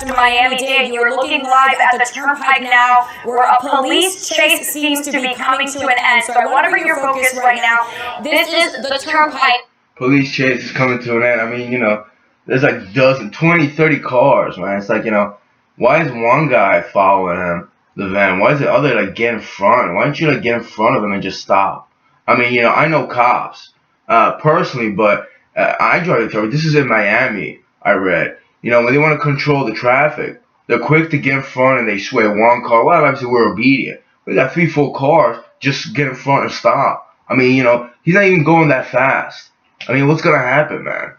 Northwest Miami-Dade. You're looking live at the Turnpike now, where a police chase seems to be coming to an end. So I want to bring your focus right now. This is the Turnpike. Police chase is coming to an end. I mean, there's like 20, 30 cars, man. It's like, why is one guy following him, the van? Why is the other like get in front? Why don't you like get in front of him and just stop? I mean, I know cops personally, but I drive a truck. This is in Miami, I read. When they want to control the traffic, they're quick to get in front and they sway one car. Well, obviously we're obedient. We got 3, 4 cars, just get in front and stop. I mean, he's not even going that fast. I mean, what's gonna happen, man?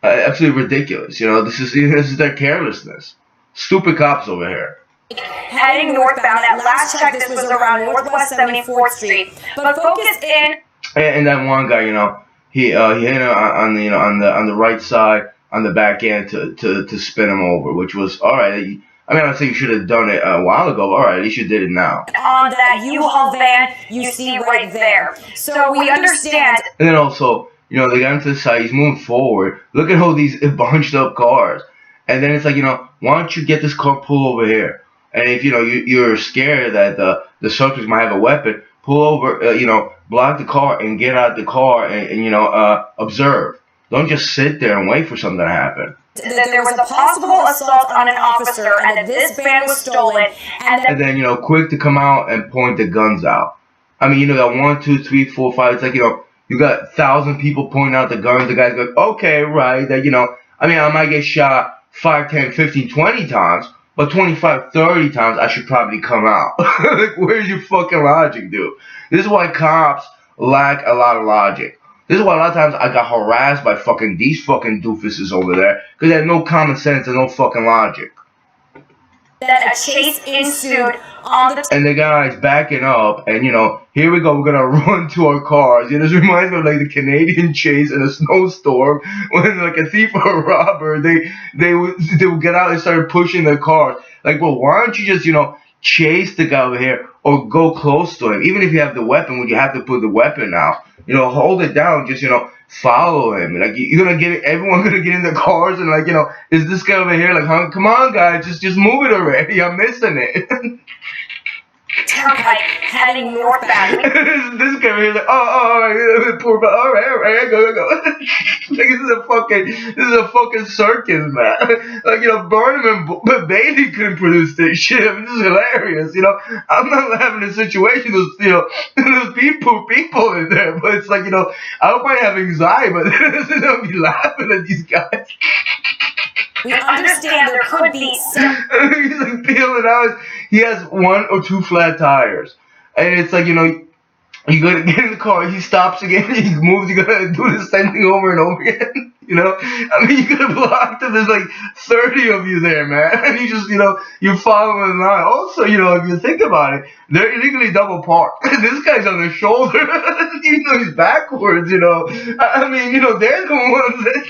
Absolutely ridiculous. This is their carelessness. Stupid cops over here. Heading northbound. At last check, this was around Northwest 74th Street. But focus in. And that one guy, he hit him on the right side on the back end to spin him over, which was all right. I mean, I'd say you should have done it a while ago. All right, at least you did it now. On that U-Haul van you see right there. So we understand. And then also, they got into the side. He's moving forward. Look at all these bunched up cars. And then it's like, why don't you get this car pulled over here? And if, you're scared that the suspects might have a weapon, pull over, block the car and get out the car and observe. Don't just sit there and wait for something to happen. That there was a possible assault on an officer and that this van was stolen. And then, quick to come out and point the guns out. I mean, that 1, 2, 3, 4, 5. It's like, you got 1,000 people pointing out the guns. The guy's like, okay, right. That, I mean, I might get shot 5, 10, 15, 20 times, but 25, 30 times I should probably come out. Like, where's your fucking logic, dude? This is why cops lack a lot of logic. This is why a lot of times I got harassed by these fucking doofuses over there, because they had no common sense and no fucking logic. That a chase ensued on the and the guy's backing up, and here we go, we're gonna run to our cars. This reminds me of like the Canadian chase in a snowstorm when like a thief or a robber they would get out and start pushing their cars. Like, well, why don't you just chase the guy over here or go close to him? Even if you have the weapon, when you have to put the weapon out, hold it down, just follow him. Like, you're gonna get it, everyone gonna get in the cars and like, is this guy over here like, huh, come on guys, just move it already, I'm missing it. Turnpike heading northbound. This guy over here is like, poor, all right, go. Like, this is a fucking circus, man. Like, Barnum and Bailey couldn't produce this shit. I mean, this is hilarious. I'm not having a situation. There's people in there, but it's like, I don't probably have anxiety, but I'll be laughing at these guys. We understand there could be some. He's like peeling out. He has 1 or 2 flat tires, and it's like, you gotta get in the car. He stops again. He moves. You gotta do the same thing over and over again. I mean, you could have blocked him. There's like 30 of you there, man, and you just, you're following the line. Also, if you think about it, they're illegally double parked. This guy's on their shoulder, even though he's backwards. I mean, they're the ones that.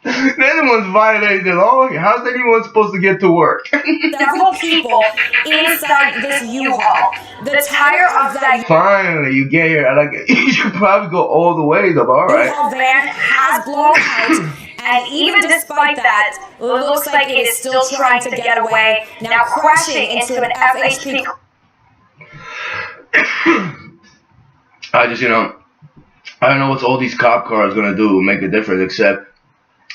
They're the ones violating the law. How's anyone supposed to get to work? Several people inside this U-Haul. The tire of that finally, you get here. You should probably go all the way, though. All right. U-Haul van has blown out, and even despite that, it looks like it is still trying to get away. Now crashing into an FHP. I don't know what all these cop cars gonna do, make a difference, except.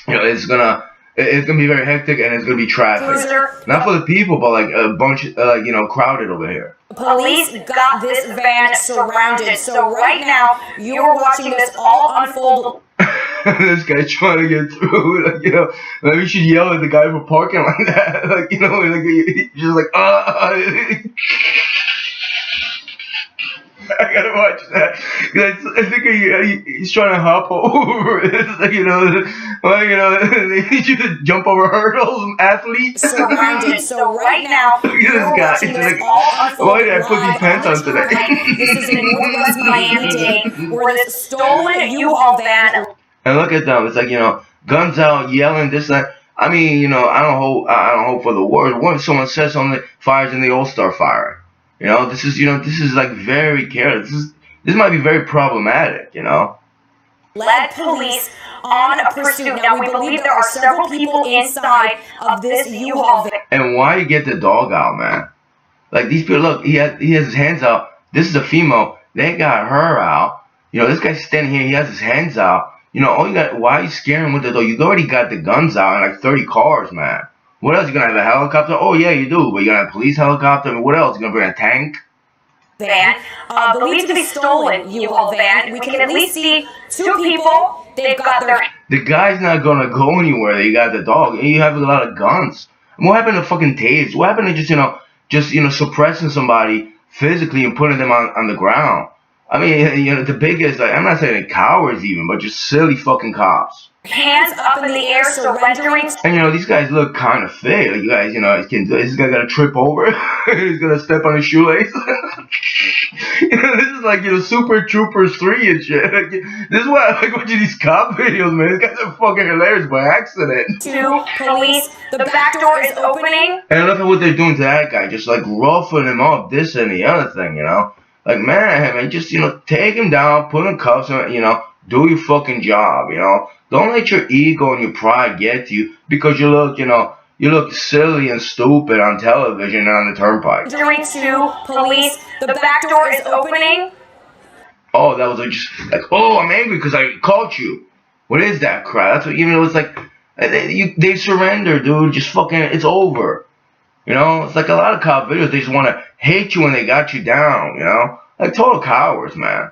It's gonna be very hectic and it's gonna be traffic. Not for the people, but like a bunch, crowded over here. Police got this van surrounded. So right now, you're watching this all unfold. This guy's trying to get through. Maybe you should yell at the guy for parking like that. Just like, I gotta watch that. I think he's trying to hop over. It's like, they need you to jump over hurdles, athletes. Surrounded. So right now, look at this guy. It's like, why did I put these pants on today? This is in Northwest Miami-Dade, where this stolen U-Haul van. And look at them. It's like, guns out, yelling, this, that. I mean, I don't hope for the worst. What if someone says something, fires and they all start firing? This is like very careless. This might be very problematic, led police on a pursuit. Now, we believe there are several people inside of this U-Haul van. And why you get the dog out, man? Like, these people, look, he has his hands out. This is a female. They got her out. You know, this guy's standing here. He has his hands out. You know, why are you scaring him with the dog? You already got the guns out in like 30 cars, man. What else? You gonna have a helicopter? Oh, yeah, you do. But you gonna have a police helicopter? I mean, what else? You gonna bring a tank? Van, believed to be stolen U-Haul van. We can at least see two people. They've got their... The guy's not gonna go anywhere. You got the dog. And you have a lot of guns. And what happened to fucking tasers? What happened to just suppressing somebody physically and putting them on the ground? I mean, you know, the biggest, like, I'm not saying cowards even, but just silly fucking cops. Hands up in the air, surrendering. And, you know, these guys look kind of fit. Like, you guys, you know, this guy got to trip over. He's going to step on his shoelace. You know, this is like, you know, Super Troopers 3 and shit. Like, this is why I like watching these cop videos, man. These guys are fucking hilarious by accident. Two police. The back door is opening. And I love what they're doing to that guy. Just, like, roughing him up, this and the other thing, you know. Like, man, just, you know, take him down, put him in cuffs, and, you know, do your fucking job, you know. Don't let your ego and your pride get to you because you look, you know, you look silly and stupid on television and on the turnpike. During two police, the back door is opening. Oh, that was like just like, oh, I'm angry because I caught you. What is that crap? That's what, even though it's like, they surrender, dude. Just fucking, it's over. You know, it's like a lot of cop videos. They just want to hate you when they got you down, you know? Like total cowards, man.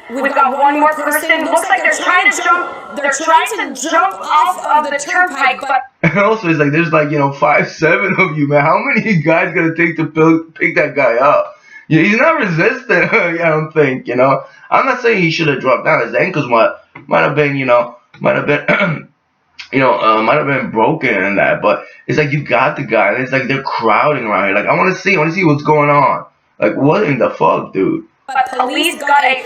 We've got one more person. Looks like they're trying to jump. They're trying to jump off of the turnpike, but. And also, it's like there's like, you know, 5, 7 of you, man. How many guys gonna take to pick that guy up? You know, he's not resistant. I don't think. You know, I'm not saying he should have dropped down. His ankles might have been, you know, might have been broken and that. But it's like you got the guy, and it's like they're crowding around here. Like I want to see what's going on. Like what in the fuck, dude? But police got a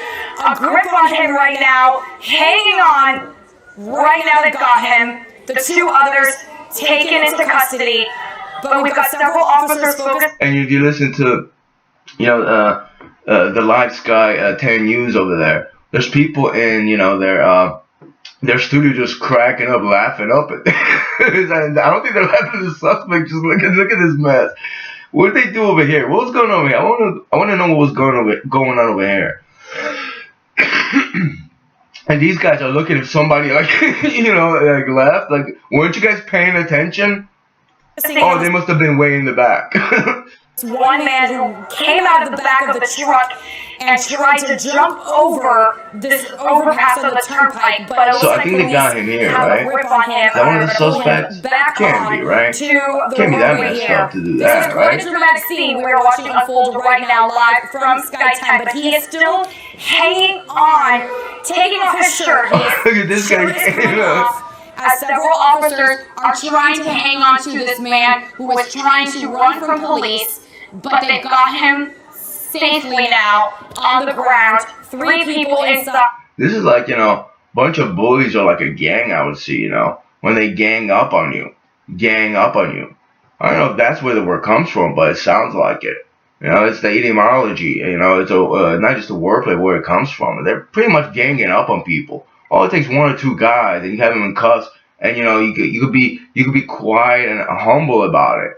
grip on him right now, hanging on. Right now they got him. The two others taken into custody. But we've got several officers focused. And if you listen to, you know, the Live Sky 10 News over there, there's people in, you know, their studio just cracking up, laughing up at and I don't think they're laughing at the suspect. Just look at this mess. What did they do over here? What was going on over here? I want to know what was going on over here. And these guys are looking at somebody like, you know, like left. Like, weren't you guys paying attention? Oh, they must have been way in the back. One man who came out of the back of the truck and tried to jump over this overpass on the turnpike, but it looks so I like think they got him here, right? Grip on him. Is that one of the suspects? Can't be, right? Can't be that messed up to do that, right? This is quite a dramatic scene we are watching unfold right now live from Sky 10, but he is still hanging on, taking off his shirt. Look at this guy. As several officers are trying to hang on to this man who was trying to run from police, but they got him safely now on the ground. 3 people inside. This is like, you know, a bunch of bullies or like a gang I would see, you know, when they gang up on you. I don't know if that's where the word comes from, but it sounds like it. You know, it's the etymology, you know, it's not just the wordplay where it comes from. They're pretty much ganging up on people. All it takes 1 or 2 guys, and you have them in cuffs, and you know you could be quiet and humble about it.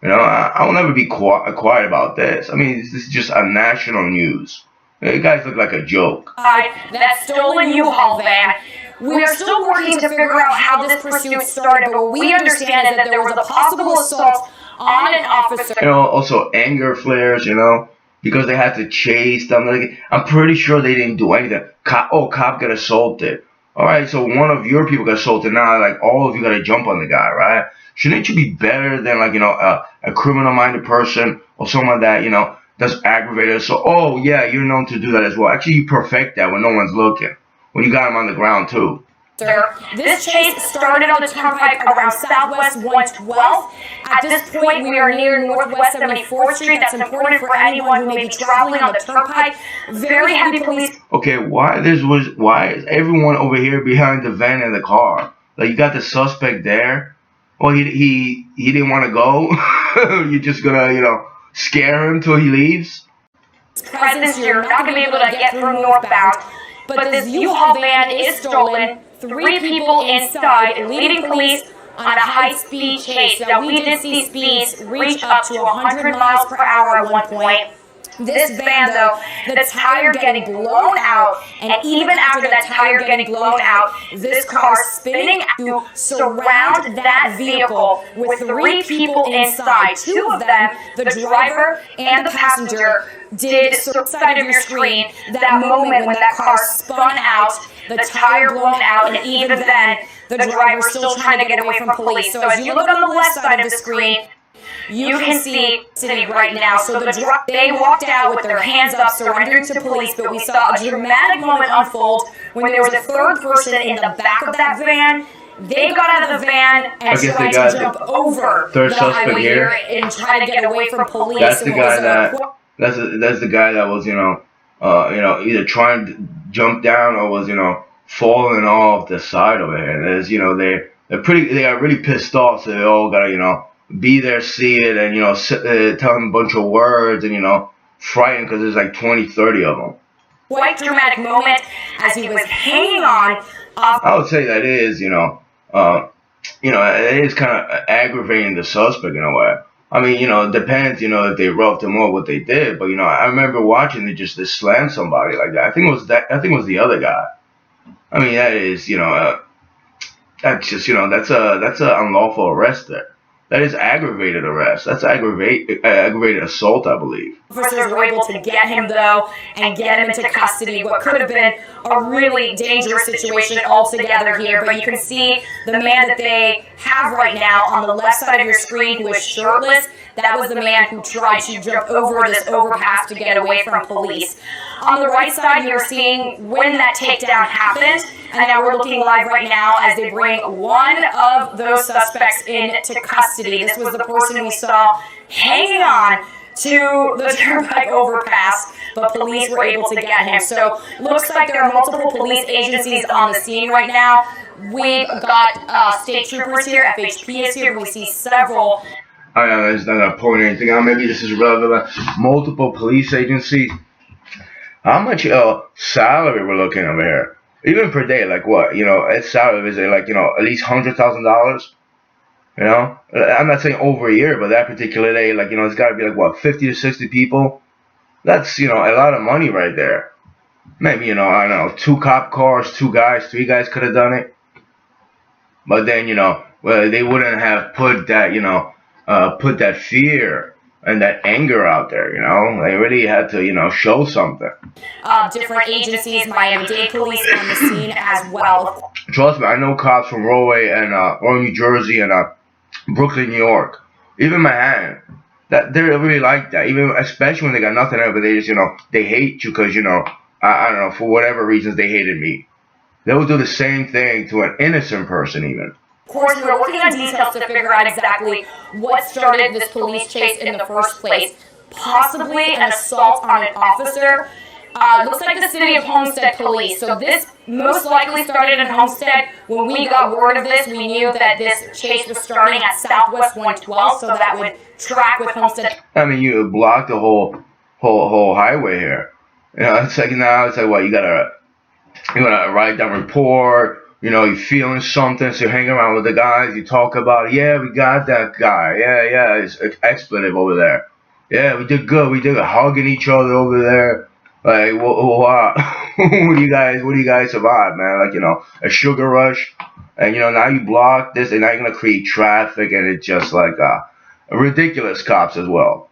You know, I will never be quiet about this. I mean, this is just a national news. You guys look like a joke. That stolen U-Haul van. We are still working to figure out how this pursuit started, but what we understand is that there was a possible assault on an officer. You know, also anger flares. You know. Because they had to chase them. Like, I'm pretty sure they didn't do anything. Cop got assaulted. All right, so one of your people got assaulted. Now, like, all of you got to jump on the guy, right? Shouldn't you be better than, like, you know, a criminal-minded person or someone that, you know, that's aggravated? So, oh, yeah, you're known to do that as well. Actually, you perfect that when no one's looking. When you got him on the ground, too. This chase started on the turnpike around Southwest 112th. At this point, we are near Northwest 74th Street. That's important for anyone who may be traveling on the turnpike. Very heavy police. Okay, why is everyone over here behind the van and the car? Like, you got the suspect there. Well, he didn't want to go. You're just gonna, you know, scare him till he leaves. Presence, you're not gonna be able to get through northbound. but this U-Haul van is stolen. 3 people inside, leading police on a high-speed chase. Now, we did see speeds reach up to 100 miles per hour at one point. This van, though, the tire getting blown out, and even after that tire getting blown out, this car spinning to surround that vehicle with 3 people inside. 2 of them, the driver and the passenger, did side of your screen that moment when that car spun out, the tire blown out, and even then, the driver still trying to get away from police. So as you look on the left side of the screen, you can see sitting right now. So they walked out with their hands up, surrendering to police, but we saw a dramatic moment unfold when there was a 3rd person in the back of that van. They got out of the van and tried to jump over the highway here and try to get away from police. That's the guy that's the guy that was either trying to jump down or was falling off the side over here. There's they are really pissed off, so they all gotta be there, see it, and tell him a bunch of words, and frightened because there's like 20, 30 of them. Quite dramatic moment as he was hanging on. I would say that is, it is kind of aggravating the suspect in a way. I mean, it depends, if they roughed him up, what they did. But I remember watching they slam somebody like that. I think it was the other guy. I mean, that is, that's just, that's a unlawful arrest there. That is aggravated arrest. That's aggravated assault, I believe. Officers were able to get him, though, and get him into custody. What could have been a really dangerous situation altogether here. But you can see the man that they have right now on the left side of your screen who is shirtless. That was the man who tried to jump over this overpass to get away from police. On the right side, you're seeing when that takedown happened. And now we're looking live right now as they bring one of those suspects into custody. This was the person we saw hanging on to the turnpike overpass, but police were able to get him. So looks like there are multiple police agencies on the scene right now. We've got state troopers here, FHP is here, we see several. I'm just not going to point anything out. Maybe this is relevant. Multiple police agencies. How much salary we're looking over here? Even per day, like what? It's salary, is it like, at least $100,000? I'm not saying over a year, but that particular day, like, it's got to be like, what, 50 to 60 people? That's, a lot of money right there. Maybe, I don't know, 2 cop cars, 2 guys, 3 guys could have done it. But then, well, they wouldn't have put that, put that fear and that anger out there, They really had to, show something. Different agencies, Miami-Dade police on the scene as well. Trust me, I know cops from Rahway and New Jersey and Brooklyn, New York, even Manhattan. That they really like that, even especially when they got nothing else, but they just they hate you because I don't know, for whatever reasons they hated me. They will do the same thing to an innocent person even. Of course, we're working on details to figure out exactly what started this police chase in the first place. Possibly an assault on an officer. Looks like the City of Homestead Police. So this most likely started in Homestead. When we got word of this, we knew that this chase was starting at Southwest 112, so that would track with Homestead. I mean, you blocked the whole highway here. It's like now it's like what you gotta write down report. You're feeling something, so you hang around with the guys, you talk about, yeah, we got that guy, yeah, it's expletive over there. Yeah, we did good, hugging each other over there. Like, wow, what do you guys survive, man? Like, a sugar rush, and, now you block this, and now you're going to create traffic, and it's just like, ridiculous cops as well.